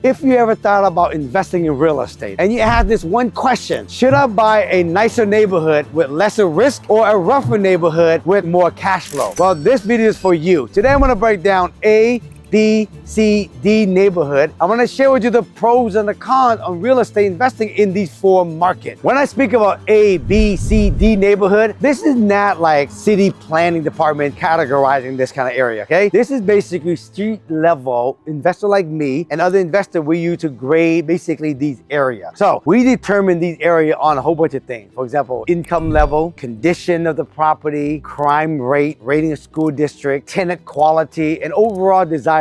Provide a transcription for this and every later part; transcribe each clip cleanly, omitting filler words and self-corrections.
If you ever thought about investing in real estate and you had this one question, should I buy a nicer neighborhood with lesser risk or a rougher neighborhood with more cash flow? Well, this video is for you. Today I'm gonna break down A, B, C, D neighborhood. I'm gonna share with you the pros and the cons on real estate investing in these four markets. When I speak about A, B, C, D neighborhood, this is not like city planning department categorizing this kind of area, okay? This is basically street level investor like me and other investors we use to grade basically these areas. So we determine these areas on a whole bunch of things. For example, income level, condition of the property, crime rate, rating of school district, tenant quality, and overall desirability.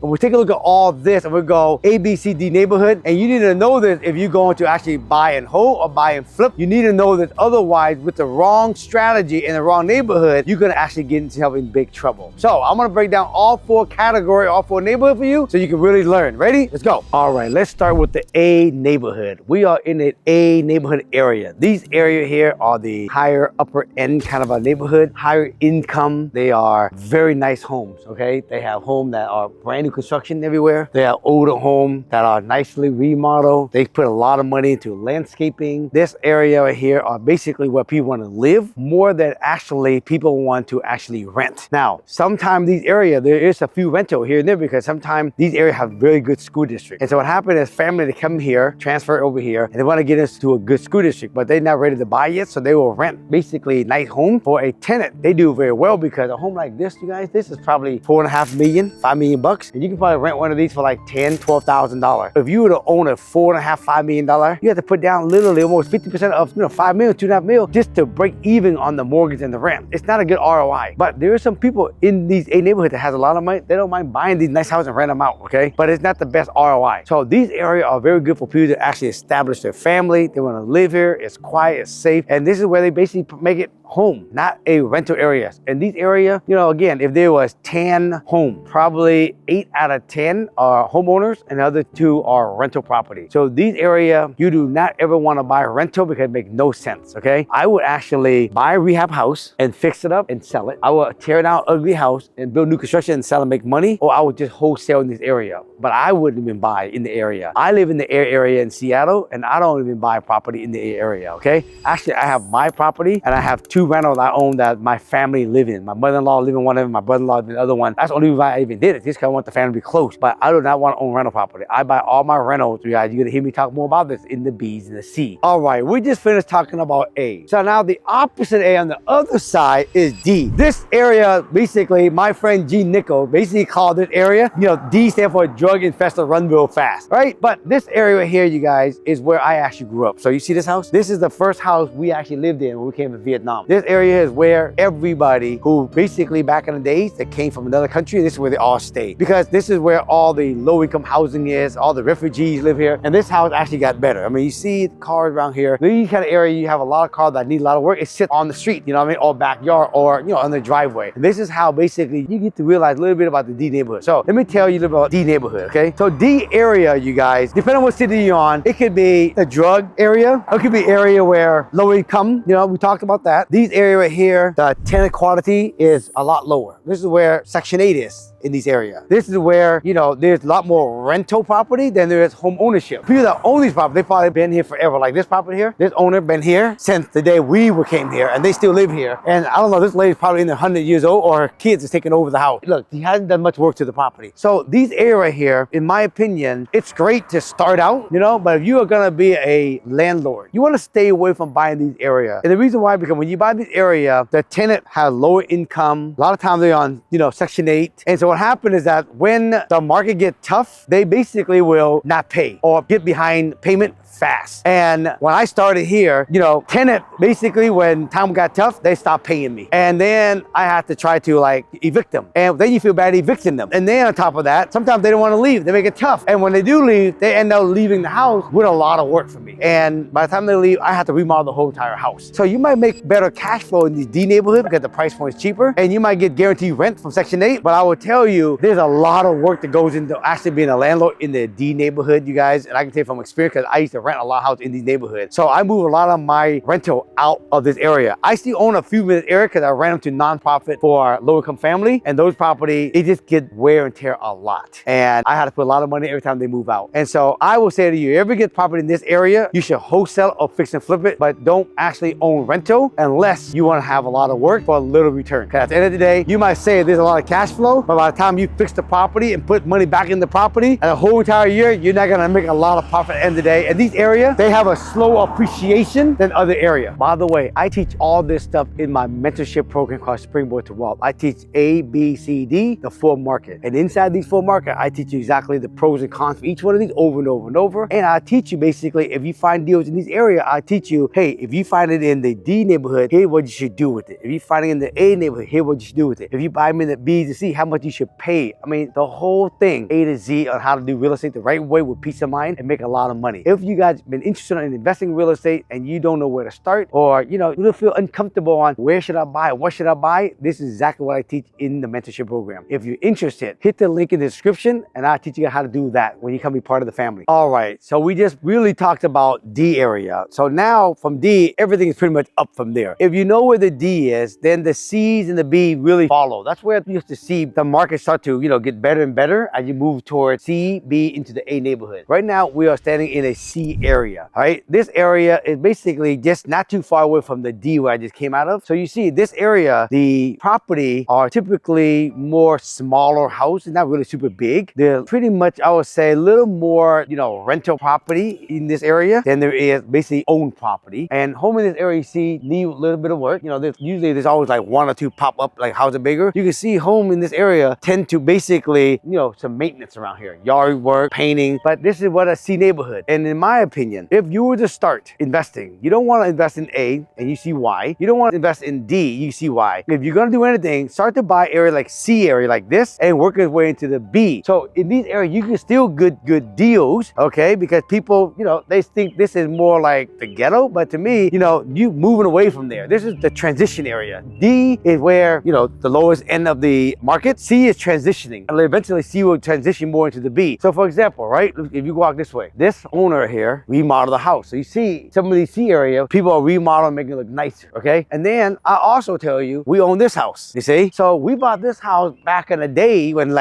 And we take a look at all this and we go A, B, C, D neighborhood. And you need to know this if you're going to actually buy and hold or buy and flip. You need to know that otherwise with the wrong strategy in the wrong neighborhood, you're gonna actually get yourself in big trouble. So I'm gonna break down all four categories, all four neighborhoods for you so you can really learn. Ready? Let's go. All right, let's start with the A neighborhood. We are in the A neighborhood area. These areas here are the higher upper end kind of a neighborhood, higher income. They are very nice homes, okay? They have homes that are brand new construction everywhere. They have older homes that are nicely remodeled. They put a lot of money into landscaping. This area right here are basically where people want to live more than actually people want to actually rent. Now, sometimes these areas, there is a few rental here and there because sometimes these areas have very good school districts. And so what happened is family, they come here, transfer over here, and they want to get into a good school district, but they're not ready to buy yet. So they will rent basically a nice home for a tenant. They do very well because a home like this, you guys, this is probably 4.5 million, 5 million bucks, and you can probably rent one of these for like $10,000, $12,000. If you were to own a $4.5, $5 million, you have to put down literally almost 50% of 5 million, 2.5 million just to break even on the mortgage and the rent. It's not a good ROI. But there are some people in these A neighborhoods that has a lot of money. They don't mind buying these nice houses and rent them out, okay? But it's not the best ROI. So these areas are very good for people to actually establish their family. They want to live here. It's quiet, it's safe, and this is where they basically make it home, not a rental area. In these areas, again, if there was 10 homes, probably 8 out of 10 are homeowners and the other 2 are rental property. So these areas, you do not ever want to buy a rental because it makes no sense, okay? I would actually buy a rehab house and fix it up and sell it. I would tear down an ugly house and build new construction and sell and make money, or I would just wholesale in this area. But I wouldn't even buy in the area. I live in the area in Seattle and I don't even buy property in the area, okay? Actually, I have my property and I have 2 rentals I own that my family live in. My mother-in-law live in one of them, my brother-in-law live in the other one. That's the only reason why I even did it, just because I want the family to be close. But I do not want to own rental property. I buy all my rentals. You guys, you're gonna hear me talk more about this in the B's and the C. All right, we just finished talking about A. So now the opposite A on the other side is D. This area, basically, my friend G. Nichols basically called this area, D stands for drug infested run real fast, right? But this area right here, you guys, is where I actually grew up. So you see this house? This is the first house we actually lived in when we came to Vietnam. This area is where everybody who basically back in the days that came from another country, this is where they all stayed. Because this is where all the low income housing is, all the refugees live here. And this house actually got better. I mean, you see cars around here. These kind of area, you have a lot of cars that need a lot of work. It sits on the street, or backyard or, on the driveway. And this is how basically you get to realize a little bit about the D neighborhood. So let me tell you a little about D neighborhood, okay? So D area, you guys, depending on what city you're on, it could be a drug area. It could be area where low income, we talked about that. These areas right here, the tenant quality is a lot lower. This is where Section 8 is in these areas. This is where, there's a lot more rental property than there is home ownership. People that own these properties, they probably been here forever. Like this property here, this owner been here since the day we came here and they still live here. And I don't know, this lady's probably in their 100 years old or her kids is taking over the house. Look, he hasn't done much work to the property. So these areas right here, in my opinion, it's great to start out, but if you are gonna be a landlord, you wanna stay away from buying these areas. And the reason why, because when you buy this area, the tenant has lower income. A lot of times they're on, Section 8. And so what happened is that when the market gets tough, they basically will not pay or get behind payment fast. And when I started here, tenant, basically when time got tough, they stopped paying me. And then I had to try to evict them. And then you feel bad evicting them. And then on top of that, sometimes they don't want to leave. They make it tough. And when they do leave, they end up leaving the house with a lot of work for me. And by the time they leave, I have to remodel the whole entire house. So you might make better cash flow in these D neighborhoods because the price point is cheaper. And you might get guaranteed rent from Section 8. But I will tell tell you, there's a lot of work that goes into actually being a landlord in the D neighborhood, you guys. And I can tell you from experience, because I used to rent a lot of houses in these neighborhoods. So I moved a lot of my rental out of this area. I still own a few in this area because I rent them to nonprofit for low income family. And those properties, it just get wear and tear a lot. And I had to put a lot of money every time they move out. And so I will say to you, if you ever get property in this area, you should wholesale or fix and flip it, but don't actually own rental unless you want to have a lot of work for a little return. Because at the end of the day, you might say there's a lot of cash flow, but by the time you fix the property and put money back in the property, and the whole entire year, you're not gonna make a lot of profit at the end of the day. And these areas, they have a slower appreciation than other areas. By the way, I teach all this stuff in my mentorship program called Springboard to Wealth. I teach A, B, C, D, the 4 market. And inside these 4 markets, I teach you exactly the pros and cons for each one of these over and over and over. And I teach you basically, if you find deals in these areas, I teach you, hey, if you find it in the D neighborhood, here's what you should do with it. If you find it in the A neighborhood, here's what you should do with it. If you buy them in the B to C, how much you should pay. I mean, the whole thing, A to Z, on how to do real estate the right way with peace of mind and make a lot of money. If you guys been interested in investing in real estate and you don't know where to start, or you don't feel uncomfortable on where should I buy, what should I buy, this is exactly what I teach in the mentorship program. If you're interested, hit the link in the description and I'll teach you how to do that when you come be part of the family. All right, so we just really talked about D area. So now from D, everything is pretty much up from there. If you know where the D is, then the C's and the B really follow. That's where you have to see the market start to get better and better as you move towards C, B into the A neighborhood. Right now, we are standing in a C area, all right? This area is basically just not too far away from the D where I just came out of. So you see this area, the property are typically more smaller houses, not really super big. They're pretty much, I would say, a little more, rental property in this area than there is basically owned property. And home in this area, you see, need a little bit of work. There's always like 1 or 2 pop up, like houses bigger. You can see home in this area tend to basically, some maintenance around here, yard work, painting, but this is what a C neighborhood. And in my opinion, if you were to start investing, you don't want to invest in A, and you see why. You don't want to invest in D, you see why. If you're going to do anything, start to buy area like C area like this and work your way into the B. So in these areas, you can still good deals, okay? Because people, they think this is more like the ghetto, but to me, you moving away from there. This is the transition area. D is where, the lowest end of the market. C is transitioning. And eventually C will transition more into the B. So for example, right, if you walk this way, this owner here remodeled the house. So you see some of these C areas, people are remodeling, making it look nicer, okay? And then I also tell you, we own this house, you see? So we bought this house back in the day when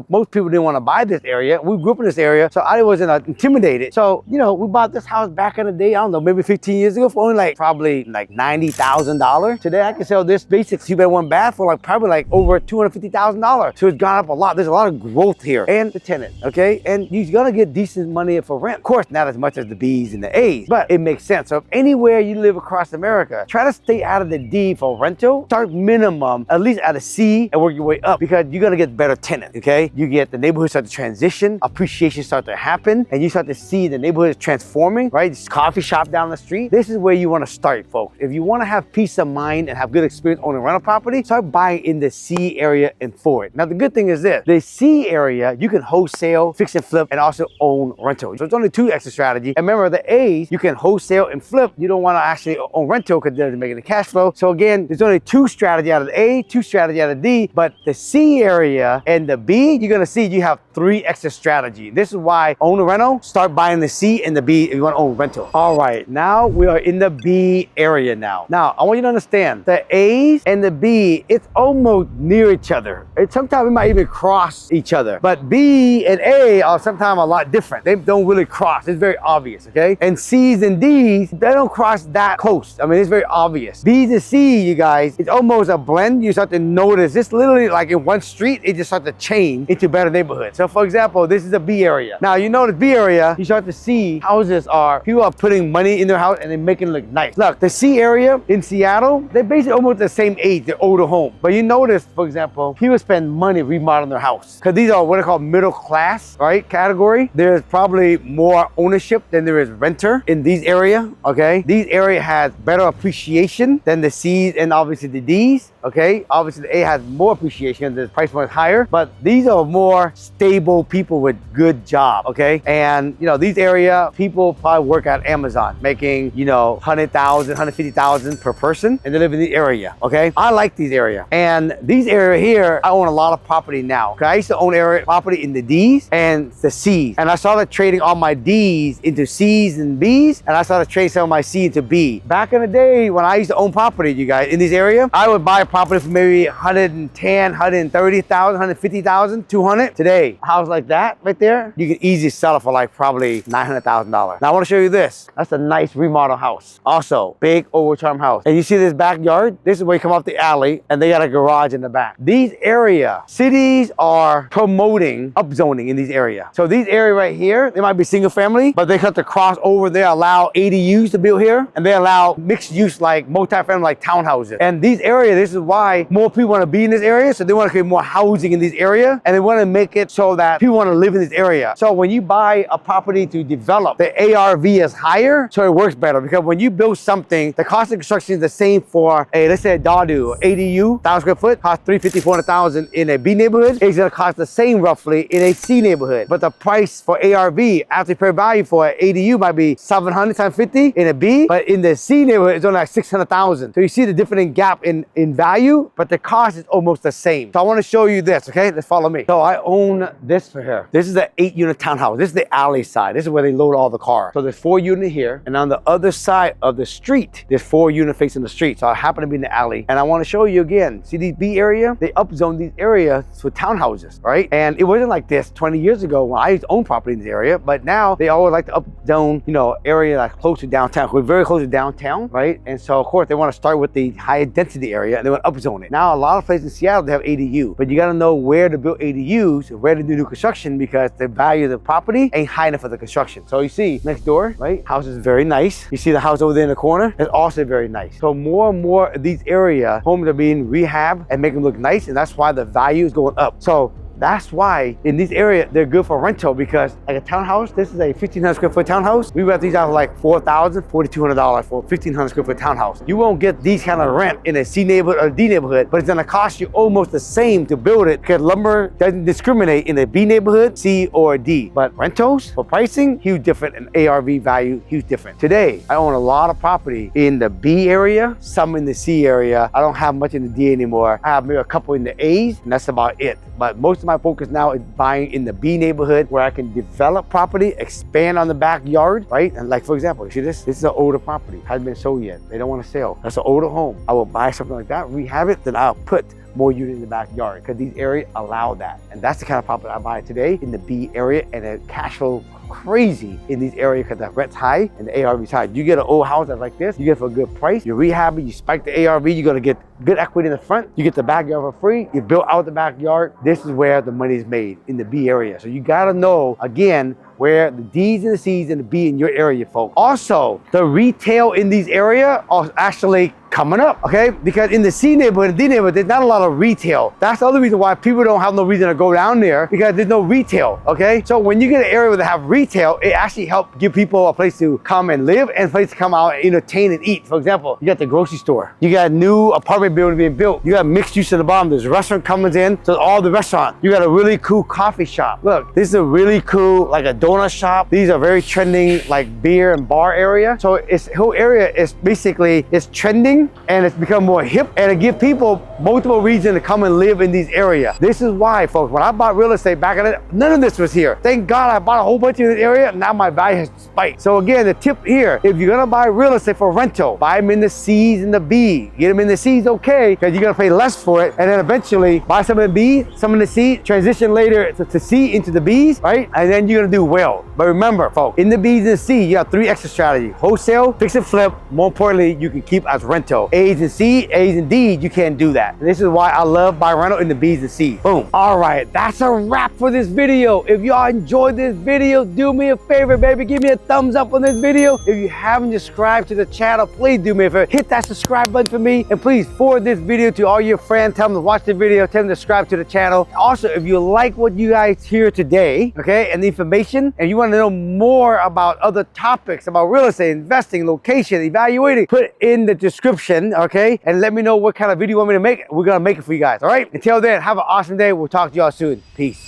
most people didn't want to buy this area. We grew up in this area, so I wasn't intimidated. So, we bought this house back in the day, I don't know, maybe 15 years ago for only probably $90,000. Today I can sell this basic 2-bed 1-bath for probably over $250,000. So it's gone up a lot. There's a lot of growth here. And the tenant, okay? And you're gonna get decent money for rent. Of course, not as much as the B's and the A's, but it makes sense. So if anywhere you live across America, try to stay out of the D for rental. Start minimum, at least at a C, and work your way up because you're gonna get better tenant, okay? You get the neighborhood start to transition, appreciation start to happen, and you start to see the neighborhood is transforming, right? This coffee shop down the street. This is where you wanna start, folks. If you wanna have peace of mind and have good experience owning rental property, start buying in the C area and forward. Now, the good thing is this, the C area, you can wholesale, fix and flip, and also own rental. So it's only 2 extra strategies. And remember, the A's, you can wholesale and flip. You don't want to actually own rental because they're making the cash flow. So again, there's only 2 strategies out of the A, 2 strategies out of D, but the C area and the B, you're going to see you have 3 extra strategies. This is why own a rental, start buying the C and the B if you want to own rental. All right, now we are in the B area now. Now, I want you to understand, the A's and the B, it's almost near each other. Sometimes we might even cross each other, but B and A are sometimes a lot different. They don't really cross. It's very obvious, okay? And C's and D's, they don't cross that close. I mean, it's very obvious. B's and C, you guys, it's almost a blend. You start to notice this literally like in one street, it just starts to change into better neighborhoods. So for example, this is a B area. Now, you know the B area, you start to see houses people are putting money in their house and they're making it look nice. Look, the C area in Seattle, they're basically almost the same age, they're older home. But you notice, for example, people spend money remodeling their house because these are what are called middle class, right, category. There's probably more ownership than there is renter in these areas, okay? These area has better appreciation than the C's and obviously the D's, okay? Obviously the A has more appreciation, the price point is higher, but these are more stable people with good job, okay? And you know, these area people probably work at Amazon making, you know, 100,000, 150,000 per person, and they live in the area, okay? I like these area. And these area here, I own a lot of property now. Okay, I used to own area property in the D's and the C's. And I started trading all my D's into C's and B's, and I started trading some of my C into B. Back in the day when I used to own property, you guys, in this area, I would buy a property for maybe 110, 130,000, 150,000, 200. Today, a house like that right there, you can easily sell it for like probably $900,000. Now I want to show you this. That's a nice remodel house. Also, big overtime house. And you see this backyard? This is where you come off the alley, and they got a garage in the back. These area, cities are promoting upzoning in these area. So these area right here, they might be single family, but they cut the cross over. They allow ADUs to build here, and they allow mixed use like multi-family, like townhouses. And these area, this is why more people want to be in this area. So they want to create more housing in this area, and they want to make it so that people want to live in this area. So when you buy a property to develop, the ARV is higher, so it works better, because when you build something, the cost of construction is the same for a, let's say a Dadu, ADU, 1,000 square foot, costs $350,000, $400,000 in a B neighborhood. It's gonna cost the same roughly in a C neighborhood. But the price for ARV, after fair value for an ADU might be 700 times 50 in a B, but in the C neighborhood, it's only like 600,000. So you see the different gap in value, but the cost is almost the same. So I wanna show you this, okay? Let's follow me. So I own this for here. This is an 8-unit townhouse. This is the alley side. This is where they load all the cars. So there's 4 units here, and on the other side of the street, there's 4 units facing the street. So I happen to be in the alley, and I wanna show you again. See these B area? They upzone these areas for townhouses, right? And it wasn't like this 20 years ago when I used to own property in this area, but now they always like to upzone, you know, area that's close to downtown. We're very close to downtown, right? And so of course they want to start with the higher density area, and they want to upzone it. Now a lot of places in Seattle, they have ADU, but you got to know where to build ADUs, where to do new construction, because the value of the property ain't high enough for the construction. So you see next door, right? House is very nice. You see the house over there in the corner? It's also very nice. So more and more of these area homes are being rehabbed and make them look nice, and that's why the value is going up. So that's why in this area, they're good for rental, because like a townhouse, this is a 1,500 square foot townhouse. We rent these out for like $4,000, $4,200 for a 1,500 square foot townhouse. You won't get these kind of rent in a C neighborhood or D neighborhood, but it's gonna cost you almost the same to build it, because lumber doesn't discriminate in a B neighborhood, C or D. But rentals for pricing, huge different, and ARV value, huge different. Today, I own a lot of property in the B area, some in the C area. I don't have much in the D anymore. I have maybe a couple in the A's, and that's about it. But most of my focus now is buying in the B neighborhood, where I can develop property, expand on the backyard, right? And like, for example, you see this? This is an older property, hasn't been sold yet. They don't want to sell. That's an older home. I will buy something like that, rehab it, then I'll put more units in the backyard, because these areas allow that. And that's the kind of property I buy today in the B area, and the cash flow crazy in these areas because the rent's high and the ARV is high. You get an old house that's like this, you get it for a good price, you rehab it, you spike the ARV, you're gonna get good equity in the front, you get the backyard for free, you build out the backyard. This is where the money is made, in the B area. So you gotta know, again, where the D's and the C's and the B in your area, folks. Also, the retail in these areas are actually coming up, okay? Because in the C neighborhood and D neighborhood, there's not a lot of retail. That's the other reason why people don't have no reason to go down there, because there's no retail, okay? So when you get an area where they have retail, it actually helps give people a place to come and live and a place to come out and entertain and eat. For example, you got the grocery store, you got new apartment building being built, you got mixed use at the bottom, there's a restaurant coming in, so all the restaurant, you got a really cool coffee shop. Look, this is a really cool, like a donut shop. These are very trending, like beer and bar area. So it's whole area is basically, it's trending and it's become more hip, and it gives people multiple reasons to come and live in these areas. This is why, folks, when I bought real estate back in it, none of this was here. Thank God I bought a whole bunch in this area. Now my value has spiked. So again, the tip here, if you're gonna buy real estate for rental, buy them in the C's and the B. Get them in the C's, okay, because you're gonna pay less for it, and then eventually buy some in the B, some in the C, transition later to C into the B's, right? And then you're gonna do well. But remember, folks, in the B's and the C, you have 3 extra strategies: wholesale, fix and flip. More importantly, you can keep as rental. A's and C, A's and D's, you can't do that. And this is why I love buy rental in the B's and C. Boom. All right, that's a wrap for this video. If y'all enjoyed this video, do me a favor, baby. Give me a thumbs up on this video. If you haven't subscribed to the channel, please do me a favor. Hit that subscribe button for me, and please forward this video to all your friends. Tell them to watch the video. Tell them to subscribe to the channel. Also, if you like what you guys hear today, okay, and the information, and you want to know more about other topics about real estate, investing, location, evaluating, put in the description description, okay? And let me know what kind of video you want me to make. We're gonna make it for you guys, all right? Until then, have an awesome day. We'll talk to y'all soon. Peace.